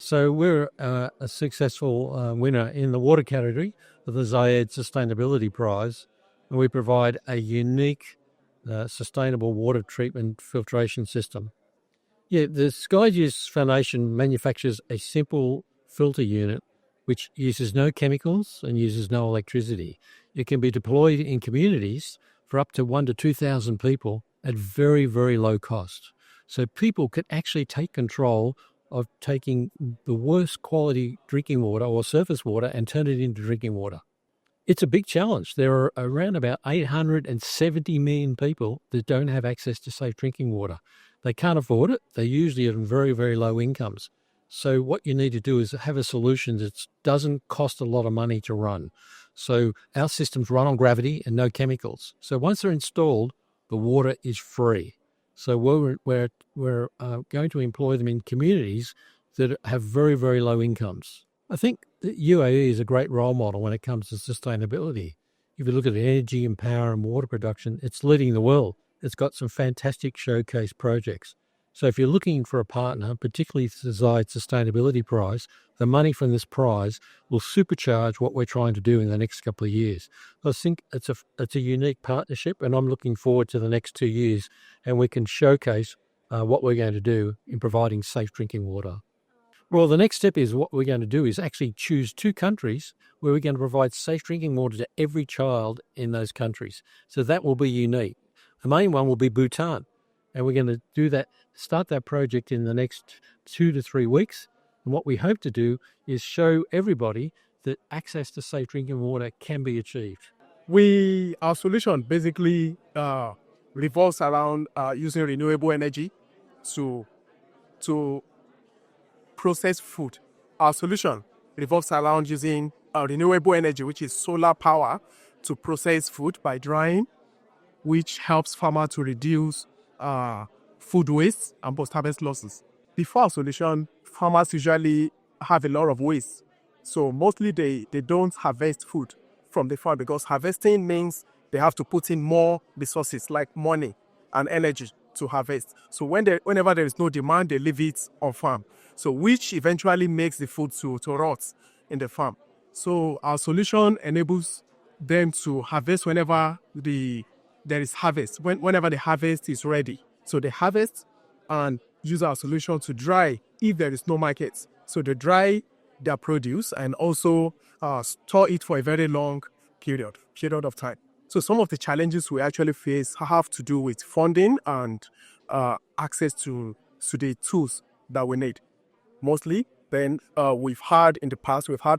So we're a successful winner in the water category of the Zayed Sustainability Prize, and we provide a unique sustainable water treatment filtration system. Yeah, the Skyjuice Foundation manufactures a simple filter unit which uses no chemicals and uses no electricity. It can be deployed in communities for up to 1,000 to 2,000 people at very, very low cost. So people can actually take control of taking the worst quality drinking water or surface water and turn it into drinking water. It's a big challenge. There are around about 870 million people that don't have access to safe drinking water. They can't afford it. They're usually on very, very low incomes. So what you need to do is have a solution that doesn't cost a lot of money to run. So our systems run on gravity and no chemicals. So once they're installed, the water is free. So we're going to employ them in communities that have very, very low incomes. I think that UAE is a great role model when it comes to sustainability. If you look at energy and power and water production, it's leading the world. It's got some fantastic showcase projects. So if you're looking for a partner, particularly the Zayed Sustainability Prize, the money from this prize will supercharge what we're trying to do in the next couple of years. I think it's a unique partnership, and I'm looking forward to the next 2 years, and we can showcase what we're going to do in providing safe drinking water. Well, the next step is what we're going to do is actually choose 2 countries where we're going to provide safe drinking water to every child in those countries. So that will be unique. The main one will be Bhutan. And we're going to do that, start that project in the next 2 to 3 weeks. And what we hope to do is show everybody that access to safe drinking water can be achieved. Our solution basically revolves around using renewable energy to process food. Our solution revolves around using renewable energy, which is solar power, to process food by drying, which helps farmers to reduce food waste and post-harvest losses. Before our solution, farmers usually have a lot of waste. So mostly they don't harvest food from the farm because harvesting means they have to put in more resources like money and energy to harvest. So whenever there is no demand, they leave it on farm. So which eventually makes the food to rot in the farm. So our solution enables them to harvest whenever there is harvest, whenever the harvest is ready. So they harvest and use our solution to dry if there is no market. So they dry their produce and also store it for a very long period of time. So some of the challenges we actually face have to do with funding and access to the tools that we need. Mostly, then we've had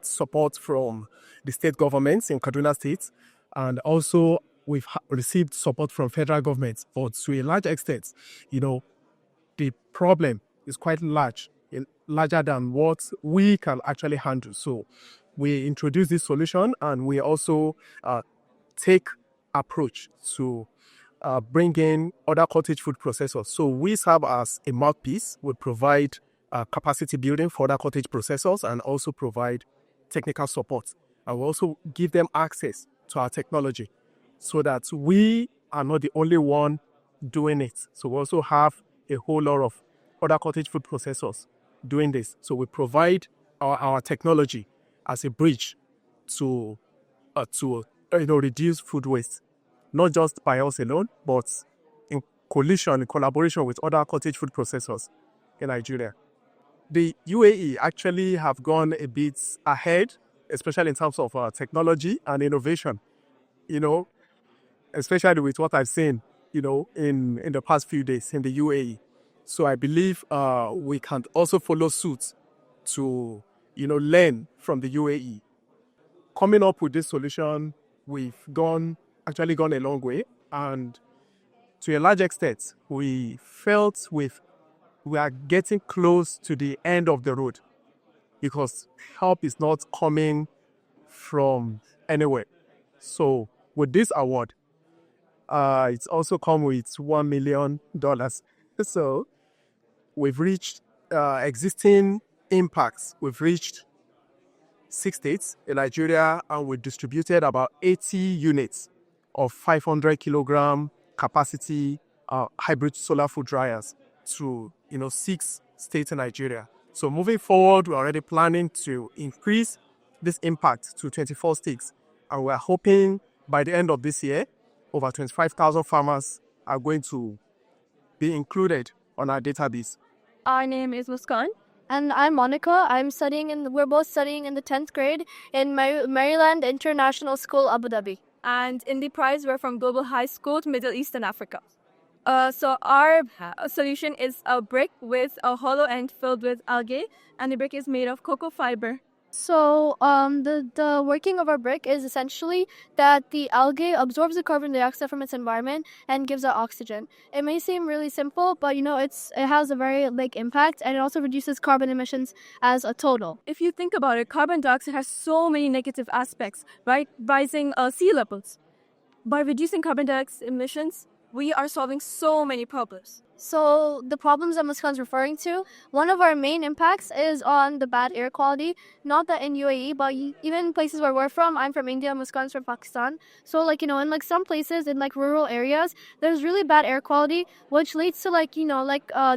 support from the state governments in Kaduna State, and also we've received support from federal government. But to a large extent, the problem is quite larger than what we can actually handle. So we introduce this solution, and we also take approach to bring in other cottage food processors. So we serve as a mouthpiece. We provide capacity building for other cottage processors and also provide technical support. And we also give them access to our technology so that we are not the only one doing it. So we also have a whole lot of other cottage food processors doing this. So we provide our technology as a bridge to reduce food waste, not just by us alone, but in collaboration with other cottage food processors in Nigeria. The UAE actually have gone a bit ahead, especially in terms of technology and innovation, especially with what I've seen, in the past few days in the UAE. So I believe we can also follow suit to, learn from the UAE. Coming up with this solution, we've actually gone a long way, and to a large extent, we felt we are getting close to the end of the road because help is not coming from anywhere. So with this award, it's also come with $1 million. So we've reached existing impacts. We've reached 6 states in Nigeria, and we distributed about 80 units of 500 kilogram capacity hybrid solar food dryers to 6 states in Nigeria. So moving forward, we're already planning to increase this impact to 24 states. And we're hoping by the end of this year, over 25,000 farmers are going to be included on our database. Our name is Muskan. And I'm Monica. We're both studying in the 10th grade in Maryland International School, Abu Dhabi. And in the prize, we're from Global High School, Middle East and Africa. So our solution is a brick with a hollow end filled with algae, and the brick is made of cocoa fiber. So the working of our brick is essentially that the algae absorbs the carbon dioxide from its environment and gives out oxygen. It may seem really simple, but it has a very big impact, and it also reduces carbon emissions as a total. If you think about it, carbon dioxide has so many negative aspects, right? Rising sea levels. By reducing carbon dioxide emissions, we are solving so many problems. So the problems that Muskan's referring to, one of our main impacts is on the bad air quality. Not that in UAE, but even places where we're from. I'm from India, Muskan's from Pakistan. So in some places in rural areas, there's really bad air quality, which leads to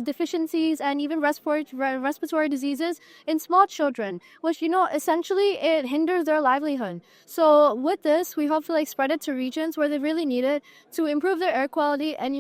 deficiencies and even respiratory diseases in small children, which essentially it hinders their livelihood. So with this, we hope to spread it to regions where they really need it to improve their air quality and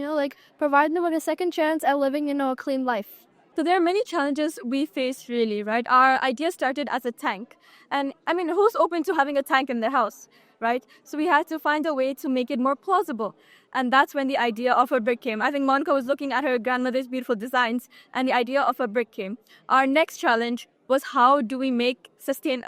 provide them with a second chance at living a clean life. So there are many challenges we face, really, right? Our idea started as a tank, and who's open to having a tank in their house, right? So we had to find a way to make it more plausible, and that's when the idea of a brick came. I think Monica was looking at her grandmother's beautiful designs, and the idea of a brick came. Our next challenge was how do we sustain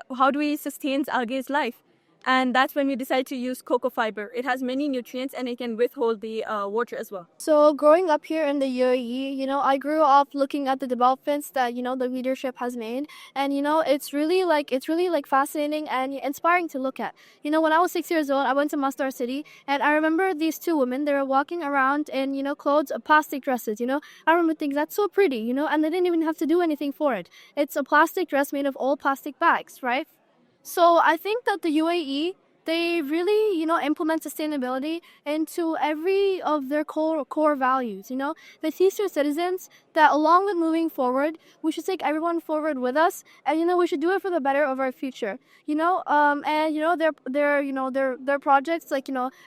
algae's life? And that's when we decided to use cocoa fiber. It has many nutrients and it can withhold the water as well. So growing up here in the UAE, I grew up looking at the developments that, the leadership has made. And, it's really fascinating and inspiring to look at. When I was 6 years old, I went to Masdar City, and I remember these two women, they were walking around in, clothes, plastic dresses, I remember thinking that's so pretty, and they didn't even have to do anything for it. It's a plastic dress made of old plastic bags, right? So I think that the UAE, they really, implement sustainability into every of their core values. They teach their citizens that along with moving forward, we should take everyone forward with us, and we should do it for the better of our future. Their projects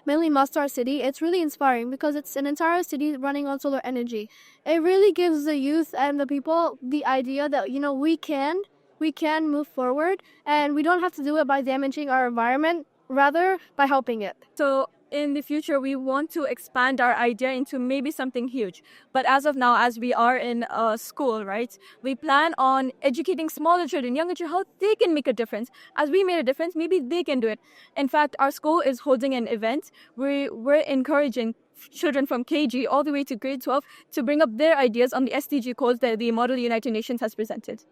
mainly Masdar City. It's really inspiring because it's an entire city running on solar energy. It really gives the youth and the people the idea that we can move forward, and we don't have to do it by damaging our environment, rather by helping it. So in the future, we want to expand our idea into maybe something huge. But as of now, as we are in school, right, we plan on educating smaller children, younger children, how they can make a difference. As we made a difference, maybe they can do it. In fact, our school is holding an event where we're encouraging children from KG all the way to grade 12 to bring up their ideas on the SDG goals that the Model United Nations has presented.